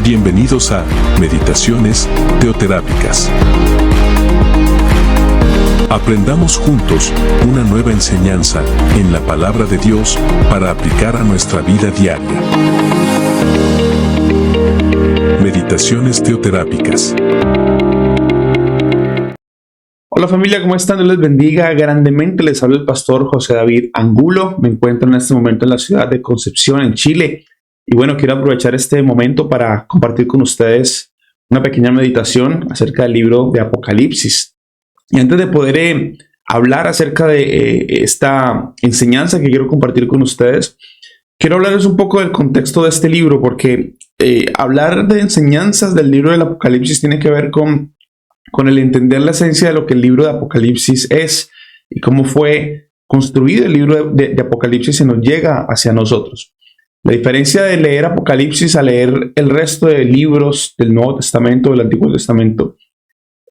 Bienvenidos a Meditaciones Teoterápicas. Aprendamos juntos una nueva enseñanza en la palabra de Dios para aplicar a nuestra vida diaria. Meditaciones Teoterápicas. Hola familia, ¿cómo están? Dios les bendiga grandemente. Les habla el pastor José David Angulo. Me encuentro en este momento en la ciudad de Concepción, en Chile. Y bueno, quiero aprovechar este momento para compartir con ustedes una pequeña meditación acerca del libro de Apocalipsis. Y antes de poder hablar acerca de esta enseñanza que quiero compartir con ustedes, quiero hablarles un poco del contexto de este libro, porque hablar de enseñanzas del libro del Apocalipsis tiene que ver con el entender la esencia de lo que el libro de Apocalipsis es y cómo fue construido el libro de Apocalipsis y nos llega hacia nosotros. La diferencia de leer Apocalipsis a leer el resto de libros del Nuevo Testamento o del Antiguo Testamento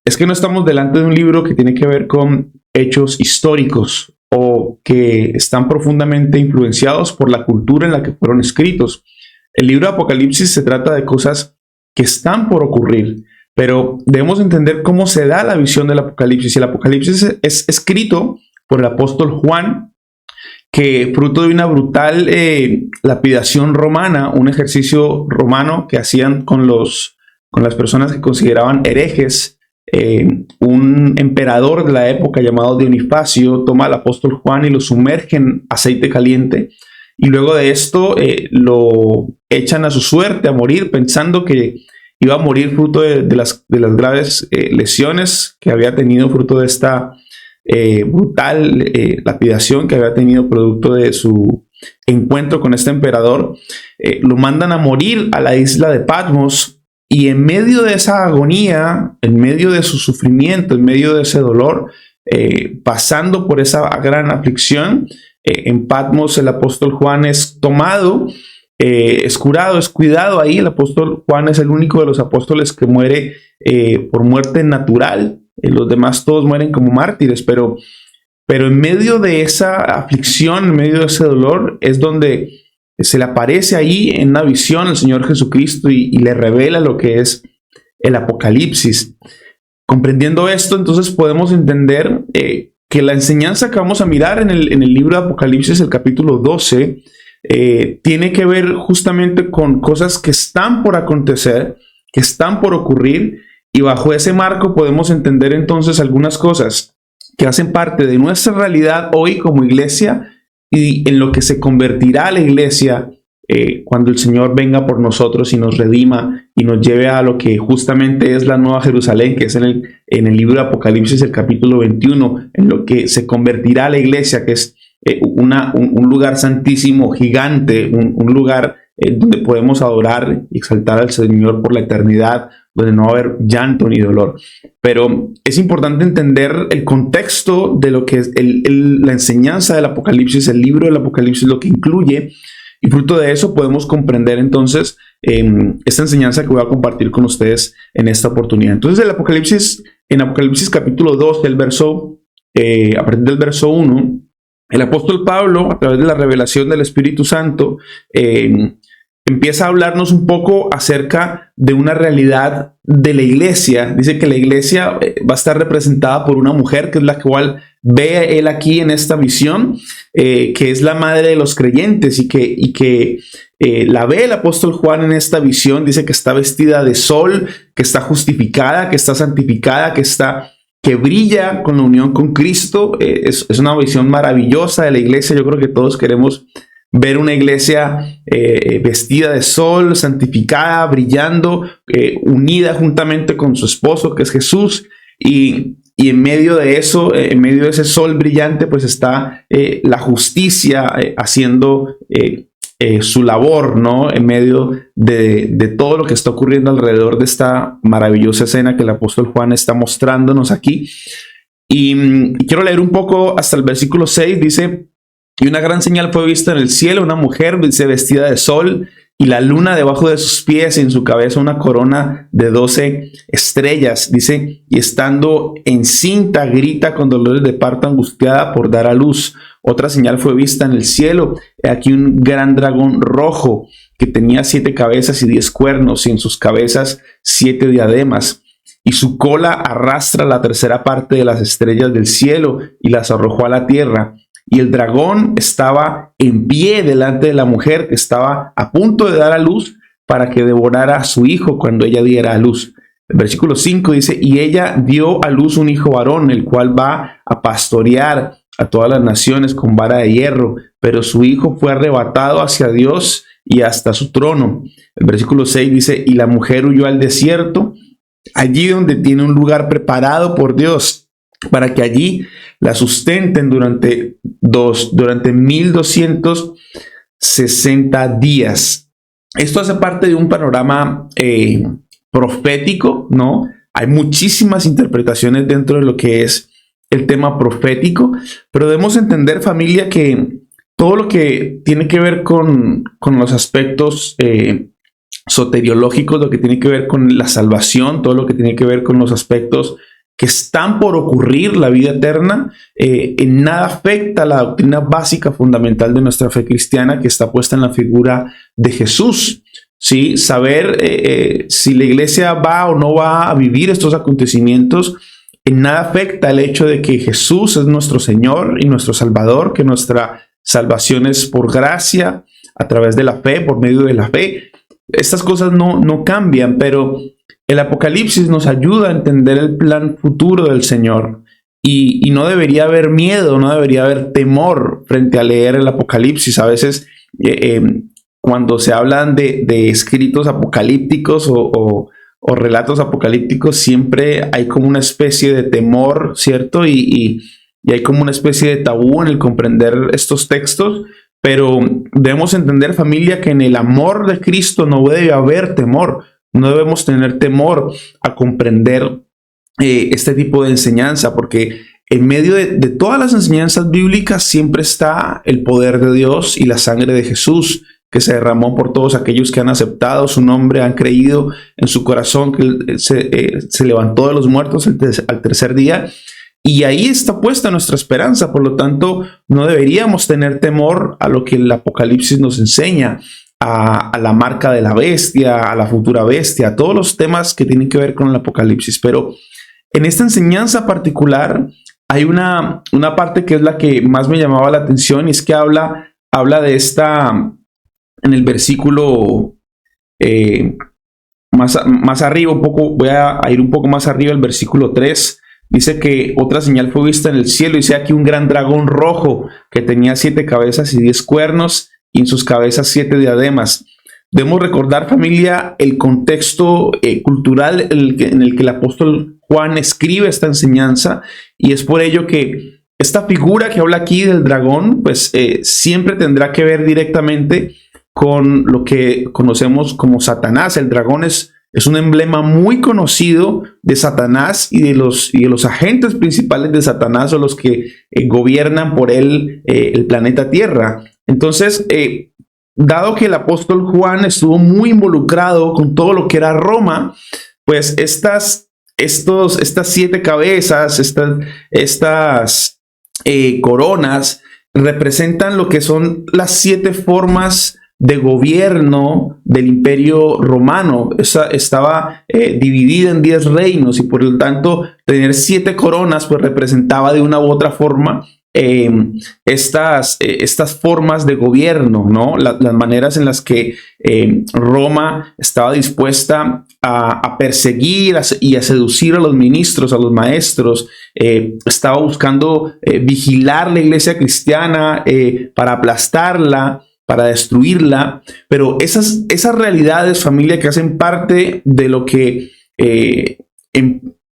es que no estamos delante de un libro que tiene que ver con hechos históricos o que están profundamente influenciados por la cultura en la que fueron escritos. El libro de Apocalipsis se trata de cosas que están por ocurrir, pero debemos entender cómo se da la visión del Apocalipsis. El Apocalipsis es escrito por el apóstol Juan, que fruto de una brutal lapidación romana, un ejercicio romano que hacían con las personas que consideraban herejes, un emperador de la época llamado Dionisfacio toma al apóstol Juan y lo sumerge en aceite caliente. Y luego de esto lo echan a su suerte, a morir, pensando que iba a morir fruto de las graves lesiones que había tenido fruto de esta brutal lapidación que había tenido producto de su encuentro con este emperador. Lo mandan a morir a la isla de Patmos y en medio de esa agonía, en medio de su sufrimiento, en medio de ese dolor, pasando por esa gran aflicción, en Patmos el apóstol Juan es tomado, es curado, es cuidado ahí. El apóstol Juan es el único de los apóstoles que muere por muerte natural. Los demás todos mueren como mártires, pero en medio de esa aflicción, en medio de ese dolor, es donde se le aparece ahí en una visión al Señor Jesucristo y le revela lo que es el Apocalipsis. Comprendiendo esto, entonces podemos entender que la enseñanza que vamos a mirar en el libro de Apocalipsis, el capítulo 12, tiene que ver justamente con cosas que están por acontecer, que están por ocurrir, y bajo ese marco podemos entender entonces algunas cosas que hacen parte de nuestra realidad hoy como iglesia y en lo que se convertirá la iglesia cuando el Señor venga por nosotros y nos redima y nos lleve a lo que justamente es la Nueva Jerusalén, que es en el libro de Apocalipsis, el capítulo 21, en lo que se convertirá la iglesia, que es un lugar santísimo, gigante, un lugar donde podemos adorar y exaltar al Señor por la eternidad, donde no va a haber llanto ni dolor. Pero es importante entender el contexto de lo que es la enseñanza del Apocalipsis, el libro del Apocalipsis, lo que incluye, y fruto de eso podemos comprender entonces esta enseñanza que voy a compartir con ustedes en esta oportunidad. Entonces en Apocalipsis capítulo 2, a partir del verso 1, el apóstol Pablo, a través de la revelación del Espíritu Santo, empieza a hablarnos un poco acerca de una realidad de la iglesia. Dice que la iglesia va a estar representada por una mujer, que es la cual ve él aquí en esta visión, que es la madre de los creyentes y que la ve el apóstol Juan en esta visión. Dice que está vestida de sol, que está justificada, que está santificada, que brilla con la unión con Cristo. Es una visión maravillosa de la iglesia. Yo creo que todos queremos ver una iglesia vestida de sol, santificada, brillando, unida juntamente con su esposo, que es Jesús. Y en medio de eso, en medio de ese sol brillante, pues está la justicia haciendo su labor, ¿no? En medio de todo lo que está ocurriendo alrededor de esta maravillosa escena que el apóstol Juan está mostrándonos aquí. Y quiero leer un poco hasta el versículo 6, dice: y una gran señal fue vista en el cielo, una mujer vestida de sol y la luna debajo de sus pies y en su cabeza una corona de 12 estrellas. Dice, y estando encinta grita con dolores de parto, angustiada por dar a luz. Otra señal fue vista en el cielo, he aquí un gran dragón rojo que tenía 7 cabezas y 10 cuernos, y en sus cabezas 7 diademas. Y su cola arrastra la tercera parte de las estrellas del cielo y las arrojó a la tierra. Y el dragón estaba en pie delante de la mujer que estaba a punto de dar a luz para que devorara a su hijo cuando ella diera a luz. El versículo 5 dice, y ella dio a luz un hijo varón, el cual va a pastorear a todas las naciones con vara de hierro, pero su hijo fue arrebatado hacia Dios y hasta su trono. El versículo 6 dice, y la mujer huyó al desierto, allí donde tiene un lugar preparado por Dios, para que allí la sustenten durante 1260 días. Esto hace parte de un panorama profético, ¿no? Hay muchísimas interpretaciones dentro de lo que es el tema profético, pero debemos entender, familia, que todo lo que tiene que ver con los aspectos soteriológicos, lo que tiene que ver con la salvación, todo lo que tiene que ver con los aspectos que están por ocurrir, la vida eterna, en nada afecta la doctrina básica fundamental de nuestra fe cristiana, que está puesta en la figura de Jesús. ¿Sí? Saber si la iglesia va o no va a vivir estos acontecimientos, en nada afecta el hecho de que Jesús es nuestro Señor y nuestro Salvador, que nuestra salvación es por gracia, a través de la fe, por medio de la fe. Estas cosas no cambian, pero el Apocalipsis nos ayuda a entender el plan futuro del Señor. Y no debería haber miedo, no debería haber temor frente a leer el Apocalipsis. A veces cuando se hablan de escritos apocalípticos o relatos apocalípticos, siempre hay como una especie de temor, ¿cierto? Y hay como una especie de tabú en el comprender estos textos, pero debemos entender, familia, que en el amor de Cristo no debe haber temor. No debemos tener temor a comprender este tipo de enseñanza, porque en medio de todas las enseñanzas bíblicas siempre está el poder de Dios y la sangre de Jesús, que se derramó por todos aquellos que han aceptado su nombre, han creído en su corazón que se levantó de los muertos al tercer día. Y ahí está puesta nuestra esperanza. Por lo tanto, no deberíamos tener temor a lo que el Apocalipsis nos enseña, a la marca de la bestia, a la futura bestia, a todos los temas que tienen que ver con el Apocalipsis. Pero en esta enseñanza particular hay una parte que es la que más me llamaba la atención, y es que habla de esta... En el versículo más arriba, voy a ir un poco más arriba, el versículo 3, dice que otra señal fue vista en el cielo, y dice aquí un gran dragón rojo que tenía 7 cabezas y 10 cuernos, y en sus cabezas 7 diademas. Debemos recordar, familia, el contexto cultural en el que el apóstol Juan escribe esta enseñanza, y es por ello que esta figura que habla aquí del dragón, pues siempre tendrá que ver directamente con lo que conocemos como Satanás. El dragón es un emblema muy conocido de Satanás y de los agentes principales de Satanás, o los que gobiernan por él el planeta Tierra. Entonces, dado que el apóstol Juan estuvo muy involucrado con todo lo que era Roma, pues estas 7 cabezas, estas coronas, representan lo que son las 7 formas de gobierno del Imperio Romano. Estaba dividida en 10 reinos, y por lo tanto tener 7 coronas pues representaba de una u otra forma estas formas de gobierno, ¿no? Las maneras en las que Roma estaba dispuesta a perseguir y a seducir a los ministros, a los maestros. Estaba buscando vigilar la iglesia cristiana para aplastarla, para destruirla. Pero esas realidades, familia, que hacen parte de lo que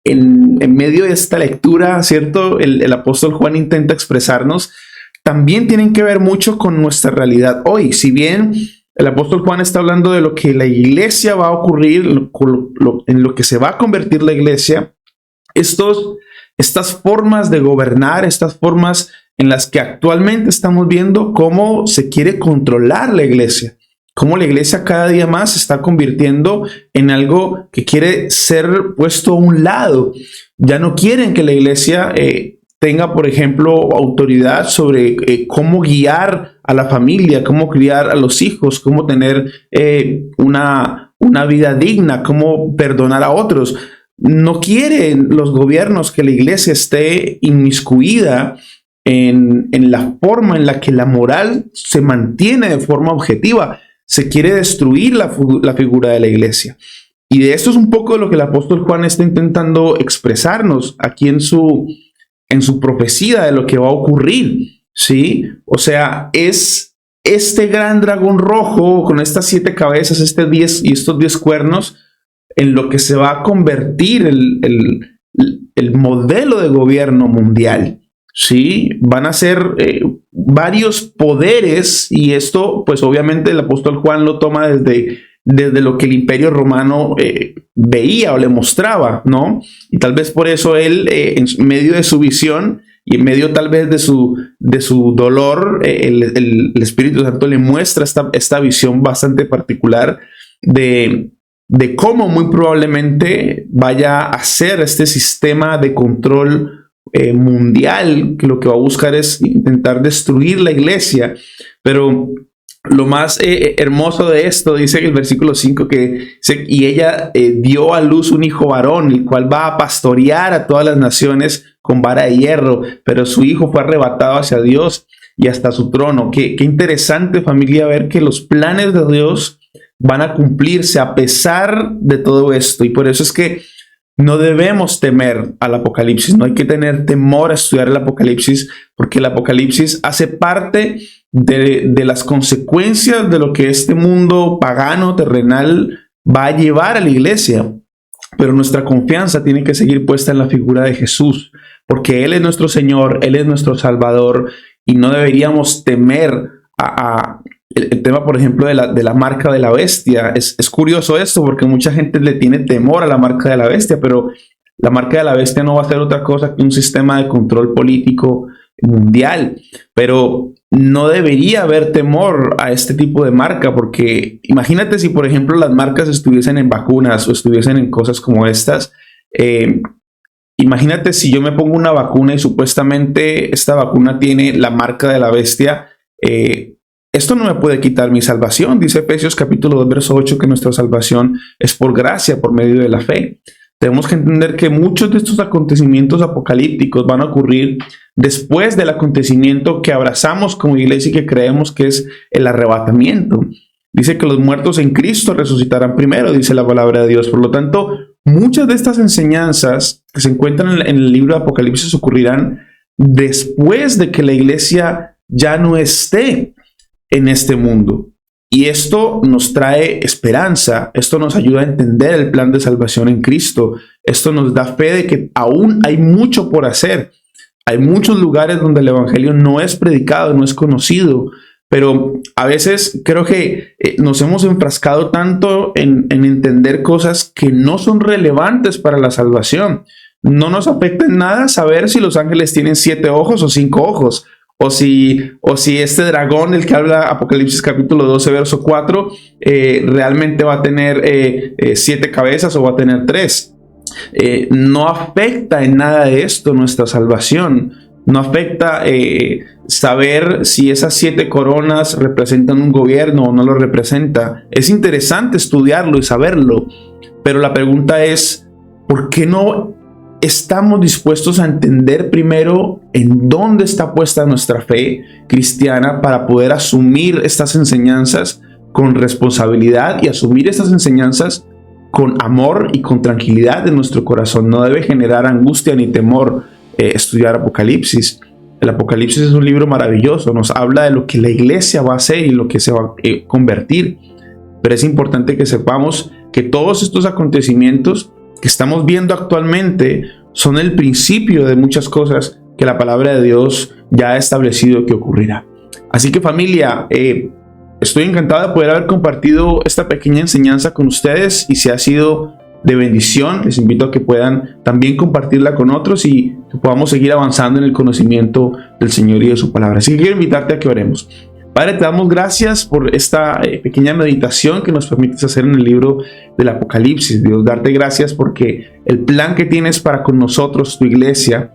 en medio de esta lectura, ¿cierto?, el apóstol Juan intenta expresarnos, también tienen que ver mucho con nuestra realidad hoy. Si bien el apóstol Juan está hablando de lo que la iglesia va a ocurrir, en lo que se va a convertir la iglesia, estas formas de gobernar, estas formas en las que actualmente estamos viendo cómo se quiere controlar la iglesia, cómo la iglesia cada día más se está convirtiendo en algo que quiere ser puesto a un lado. Ya no quieren que la iglesia tenga, por ejemplo, autoridad sobre cómo guiar a la familia, cómo criar a los hijos, cómo tener una vida digna, cómo perdonar a otros. No quieren los gobiernos que la iglesia esté inmiscuida en la forma en la que la moral se mantiene de forma objetiva. Se quiere destruir la figura de la iglesia. Y de esto es un poco lo que el apóstol Juan está intentando expresarnos aquí en su profecía de lo que va a ocurrir, ¿sí? O sea, es este gran dragón rojo con estas 7 cabezas, estos 10 cuernos, en lo que se va a convertir el modelo de gobierno mundial, ¿sí? Van a ser varios poderes, y esto, pues obviamente el apóstol Juan lo toma desde lo que el Imperio Romano veía o le mostraba, ¿no? Y tal vez por eso él, en medio de su visión y en medio tal vez de su dolor, el Espíritu Santo le muestra esta visión bastante particular de cómo muy probablemente vaya a ser este sistema de control mundial, que lo que va a buscar es intentar destruir la iglesia. Pero lo más hermoso de esto, dice en el versículo 5, y ella dio a luz un hijo varón, el cual va a pastorear a todas las naciones con vara de hierro, pero su hijo fue arrebatado hacia Dios y hasta su trono. Qué interesante, familia, ver que los planes de Dios van a cumplirse a pesar de todo esto. Y por eso es que no debemos temer al Apocalipsis. No hay que tener temor a estudiar el Apocalipsis, porque el Apocalipsis hace parte de las consecuencias de lo que este mundo pagano, terrenal, va a llevar a la iglesia. Pero nuestra confianza tiene que seguir puesta en la figura de Jesús, porque Él es nuestro Señor, Él es nuestro Salvador, y no deberíamos temer el tema, por ejemplo, de la marca de la bestia. Es curioso esto, porque mucha gente le tiene temor a la marca de la bestia, pero la marca de la bestia no va a ser otra cosa que un sistema de control político mundial. Pero no debería haber temor a este tipo de marca, porque imagínate si, por ejemplo, las marcas estuviesen en vacunas o estuviesen en cosas como estas. Imagínate si yo me pongo una vacuna y supuestamente esta vacuna tiene la marca de la bestia. Esto no me puede quitar mi salvación. Dice Efesios capítulo 2, verso 8, que nuestra salvación es por gracia, por medio de la fe. Tenemos que entender que muchos de estos acontecimientos apocalípticos van a ocurrir después del acontecimiento que abrazamos como iglesia y que creemos que es el arrebatamiento. Dice que los muertos en Cristo resucitarán primero, dice la palabra de Dios. Por lo tanto, muchas de estas enseñanzas que se encuentran en el libro de Apocalipsis ocurrirán después de que la iglesia ya no esté en este mundo. Y esto nos trae esperanza, esto nos ayuda a entender el plan de salvación en Cristo, esto nos da fe de que aún hay mucho por hacer. Hay muchos lugares donde el evangelio no es predicado, no es conocido, pero a veces creo que nos hemos enfrascado tanto en entender cosas que no son relevantes para la salvación. No nos afecta en nada saber si los ángeles tienen 7 ojos o 5 ojos. O si este dragón del que habla Apocalipsis capítulo 12, verso 4, realmente va a tener 7 cabezas o va a tener 3. No afecta en nada de esto nuestra salvación. No afecta saber si esas 7 coronas representan un gobierno o no lo representa. Es interesante estudiarlo y saberlo. Pero la pregunta es, ¿por qué no estamos dispuestos a entender primero en dónde está puesta nuestra fe cristiana para poder asumir estas enseñanzas con responsabilidad y asumir estas enseñanzas con amor y con tranquilidad en nuestro corazón? No debe generar angustia ni temor estudiar Apocalipsis. El Apocalipsis es un libro maravilloso, nos habla de lo que la iglesia va a hacer y lo que se va a convertir. Pero es importante que sepamos que todos estos acontecimientos que estamos viendo actualmente son el principio de muchas cosas que la palabra de Dios ya ha establecido que ocurrirá. Así que, familia, estoy encantado de poder haber compartido esta pequeña enseñanza con ustedes, y si ha sido de bendición, les invito a que puedan también compartirla con otros y que podamos seguir avanzando en el conocimiento del Señor y de su palabra. Así que quiero invitarte a que oremos. Padre, te damos gracias por esta pequeña meditación que nos permites hacer en el libro del Apocalipsis. Dios, darte gracias porque el plan que tienes para con nosotros, tu iglesia,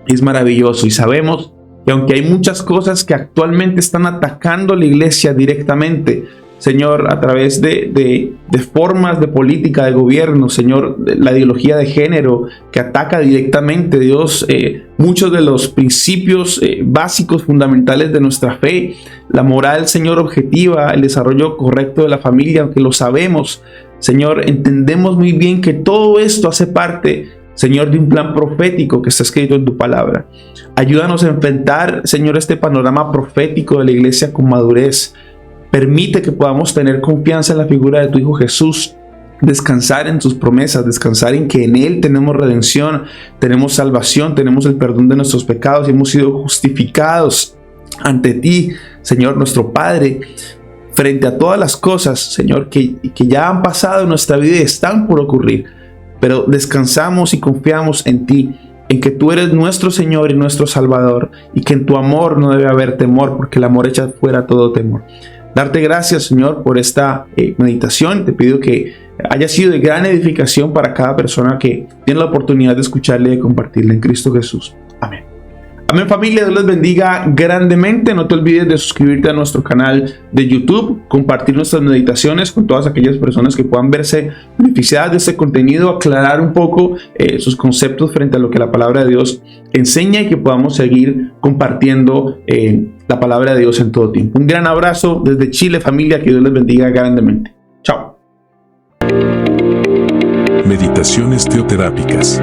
es maravilloso, y sabemos que que aunque hay muchas cosas que actualmente están atacando la iglesia directamente, Señor, a través de formas de política, de gobierno, Señor, la ideología de género que ataca directamente, Dios, muchos de los principios básicos, fundamentales de nuestra fe, la moral, Señor, objetiva, el desarrollo correcto de la familia, aunque lo sabemos, Señor, entendemos muy bien que todo esto hace parte, Señor, de un plan profético que está escrito en tu palabra. Ayúdanos a enfrentar, Señor, este panorama profético de la iglesia con madurez. Permite que podamos tener confianza en la figura de tu Hijo Jesús, descansar en tus promesas, descansar en que en Él tenemos redención, tenemos salvación, tenemos el perdón de nuestros pecados y hemos sido justificados ante ti, Señor, nuestro Padre, frente a todas las cosas, Señor, que ya han pasado en nuestra vida y están por ocurrir. Pero descansamos y confiamos en ti, en que tú eres nuestro Señor y nuestro Salvador, y que en tu amor no debe haber temor, porque el amor echa fuera todo temor. Darte gracias, Señor, por esta meditación. Te pido que haya sido de gran edificación para cada persona que tiene la oportunidad de escucharla y de compartirla en Cristo Jesús. Amén. Amén, familia. Dios les bendiga grandemente. No te olvides de suscribirte a nuestro canal de YouTube, compartir nuestras meditaciones con todas aquellas personas que puedan verse beneficiadas de este contenido, aclarar un poco sus conceptos frente a lo que la palabra de Dios enseña y que podamos seguir compartiendo la palabra de Dios en todo tiempo. Un gran abrazo desde Chile, familia. Que Dios les bendiga grandemente. Chao. Meditaciones teoterápicas.